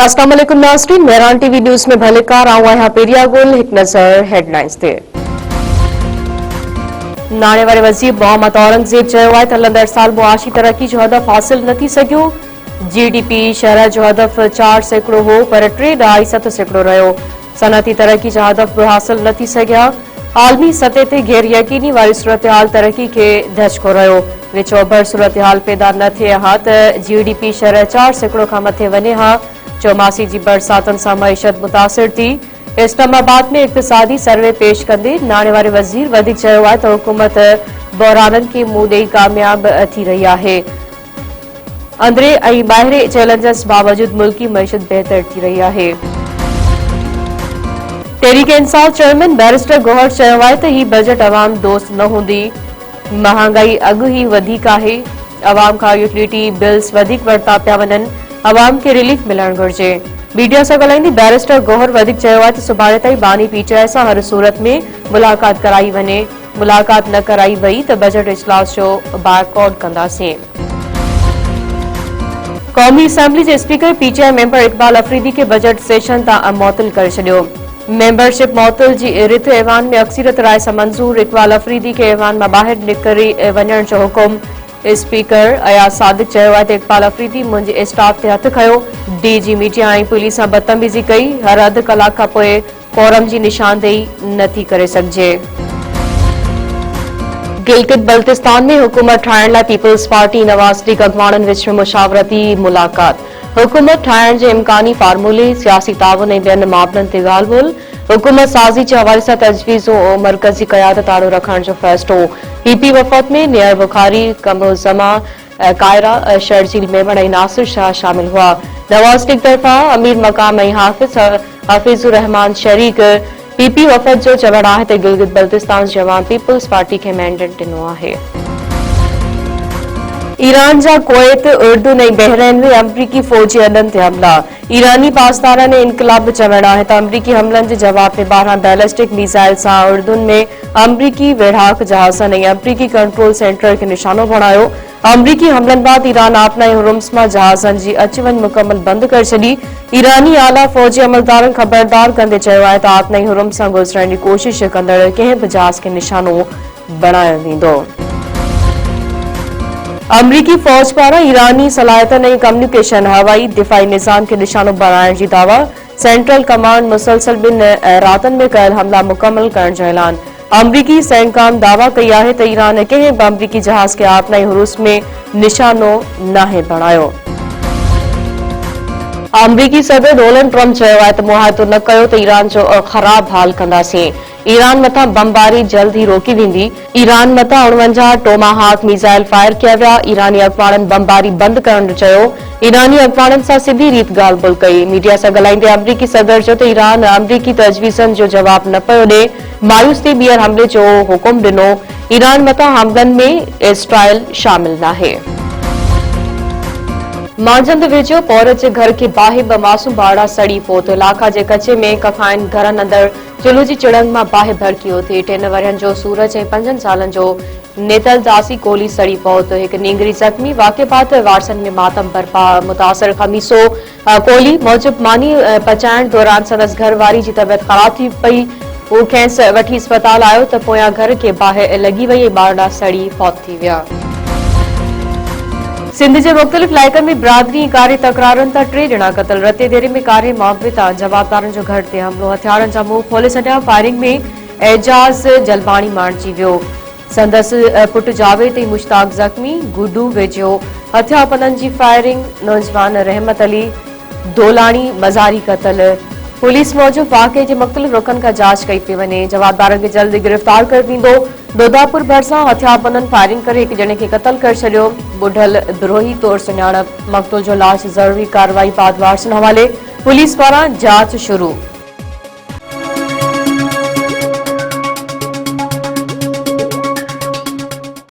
अस्सलाम वालेकुम नाज़रीन, मेहरान टीवी न्यूज़ में भलेकार आऊं आहियां पेरिया गुल। हिक नज़र हेडलाइंस ते। नाणे वारे वज़ीर मोहम्मद औरंगज़ेब चयो आहे त हलंदड़ साल मुआशी तरक्की जो हदफ़ हासिल न थी सघियो। जीडीपी शहर जो हदफ़ 4% हो पर 3.7% रहियो। सनअती तरक्की जा हदफ़ बि हासिल न थी सघिया। आलमी सतह ते गैर यकीनी वारी सूरतहाल तरक्की खे धचको रहियो। विचो भर सूरतहाल पैदा न थिए हा त जीडीपी शहर 4% खां मथे वञे हा। चौमासी जी बरसातन सां मईशत मुतासिर थी। इस्लामाबाद में इक़्तिसादी सर्वे पेश कंदे नाणे वारे वज़ीर वधीक चयो आहे त हुकूमत बहराननि खे मुंहुं ॾेई कामयाब थी रही आहे। अंदरे ऐं ॿाहिरे चैलेंजस बावजूद मुल्की मईशत बेहतर थी रही आहे। तहरीक इंसाफ चेयरमैन बैरिस्टर गौहर चयो आहे त ही बजट अवाम दोस्त न हूंदी। महांगाई अघु ही वधीक आहे। अवाम खां यूटिलिटी बिल्स वधीक वरिता पिया वञनि। अवाम खे रिलीफ मिलणु घुर्जे। मीडिया सां ॻाल्हाईंदे बैरिस्टर गौहर वधीक चयो आहे त सुभाणे ताईं बानी पीटीआई सां हर सूरत में मुलाक़ात कराई वञे। मुलाक़ात न कराई वई त बजट इजलास जो बायकॉट कंदासीं। क़ौमी असेंबली जे speaker PTI member Iqbal Afridi खे बजट सेशन तां मुअत्तल करे छॾियो। मेंबरशिप मुअत्तल जी रिथ ऐवान में अक्सरियत राय सां मंज़ूर। इकबाल अफरीदी खे ऐवान मां ॿाहिरि निकिरी वञण जो हुकुम। स्पीकर अयाज सादिक चयो आहे त इकबाल अफरीदी मुंहिंजे स्टाफ ते हथ खयो। डीजी मीडिया ऐं पुलिस सां बदतमीज़ी कई। हर अधु कलाक खां पोइ कोरम जी निशानदेही नथी करे सघिजे। गिलगित बल्तिस्तान में हुकूमत ठाहिण लाइ पीपल्स पार्टी नवाज़ लीग अॻवाननि विच में मुशावरती मुलाक़ात। हुकूमत ठाहिण जे इम्कानी फार्मूले, सियासी ताउन ऐं ॿियनि मामलनि ते ॻाल्हि ॿोल। हुकूमत साज़ी जे हवाले सां तजवीज़ों ऐं मरकज़ी क़यादत आड़ो रखण जो फ़ैसिलो। पीपी वफ़द में नियर बुखारी, कमरुज़्ज़मा, कायरा, शर्जील मेमण ऐं नासिर शाह शामिल हुआ। नवाज़ लीग तरफ़ां अमीर मकाम ऐं हाफ़िज़ुर रहमान शरीक। पीपी वफ़द जो चवणु आहे त गिलगित बल्तिस्तान जे अवाम पीपल्स पार्टी खे मैंडेट ॾिनो आहे। ईरान जा कुवैत, उर्दुन ऐं बहरैन में अमरीकी फ़ौजी अॾनि ते हमला। ईरानी पासदारनि ऐं इनक़लाब चवणु आहे त अमरीकी हमलनि जे जवाब में 12 बैलिस्टिक मिसाइल सां उर्दुन में अमरीकी वेढ़ाक जहाज़नि ऐं अमरीकी कंट्रोल सेंटर खे निशानो बणायो। अमरीकी हमलनि बाद ईरान आपना ऐं हुर्मुज़ मां जहाज़नि जी अच वञ मुकमल बंदि करे छॾी। ईरानी आला फ़ौजी अमलदारनि ख़बरदार कंदे चयो आहे त आपना ऐं हुर्मुज़ सां गुज़रण जी कोशिश कंदड़ कंहिं बि जहाज़ खे निशानो बणायो वेंदो। अमरीकी फ़ौज पारां ईरानी सलाहियतनि ऐं कम्युनिकेशन हवाई दिफ़ाई निज़ाम खे निशानो बणाइण जी दावा। सेंट्रल कमांड मुसलसल 2 रातनि में कयल हमला मुकमल करण जो ऐलान। अमरीकी सैनकाम दावा कई आहे त ईरान कंहिं बि अमरीकी जहाज़ खे आपना ऐं हुर्मुज़ में निशानो नाहे बणायो। अमरीकी सदर डोनाल्ड ट्रम्प चयो आहे त मुआहिदो न कयो त ईरान जो ख़राब हाल कंदासीं। ईरान मथां बमबारी जल्द ई रोकी वेंदी। ईरान मथां 49 टोमाहाक मिसाइल फायर कया विया। ईरानी अॻवाननि बमबारी बंदि करण जो चयो। ईरानी अॻवाननि सां सिधी रीत ॻाल्हि ॿोल कई। मीडिया सां ॻाल्हाईंदे अमरीकी सदर चयो त ईरान अमरीकी तजवीज़नि जो जवाब न पियो ॾे। मायूस थी ॿीहर हमले जो हुकुम ॾिनो। ईरान मथां हमलनि में इज़राइल शामिल नाहे। मांझंद वेझो औरत जे घर के बाहि ब मासूम ॿारड़ा सड़ी फोत। इलाक़ा जे कचे में कखाइन घरनि अंदर चुल्ह जी चिड़ंग मां बाहि भड़की थी। 3 वरियनि जो सूरज ऐं 5 सालनि जो नेतल दासी कोली सड़ी पहुत। हिकु नींगरी ज़ख़्मी। वाक़े बाद वारसनि में मातम बरपा। मुतासिर ख़मीसो कोली मूजिब मानी पचाइण दौरान संदसि घरवारी जी तबियत ख़राब थी पई। हू खेसि वठी अस्पताल आयो त पोयां घर खे बाहि लॻी वई ऐं ॿारड़ा सड़ी फौत थी विया। सिंध जे मुख़्तलिफ़ इलाइक़नि में बिरादरी ऐं कारी तकरारनि तां 3 ॼणा क़तल। रते देरे में कारी मुआवज़े तां जवाबदारनि जो घर ते हमलो। हथियारनि जा मुंहुं खोले छॾिया। फायरिंग में एजाज़ जलबाणी मारिजी वियो। संदसि पुट जावेद ऐं मुश्ताक ज़ख़्मी। गुडू वेझो हथियापननि जी फायरिंग। नौजवान रहमत अली दोलाणी मज़ारी क़तल। पुलिस मूजिब वाक़े जे मुख़्तलिफ़ रुखनि खां जांच कई पई वञे। जवाबदारनि खे जल्द गिरफ़्तार करे वेंदो। दोदापुर भरिसां हथियापननि फायरिंग करे हिकु ॼणे खे क़तल करे छॾियो। बुढल द्रोही तौर सुञाणप। मक़तूल जो लाश ज़रूरी कार्रवाई बाद वारसनि हवाले। पुलिस पारां जांच शुरू।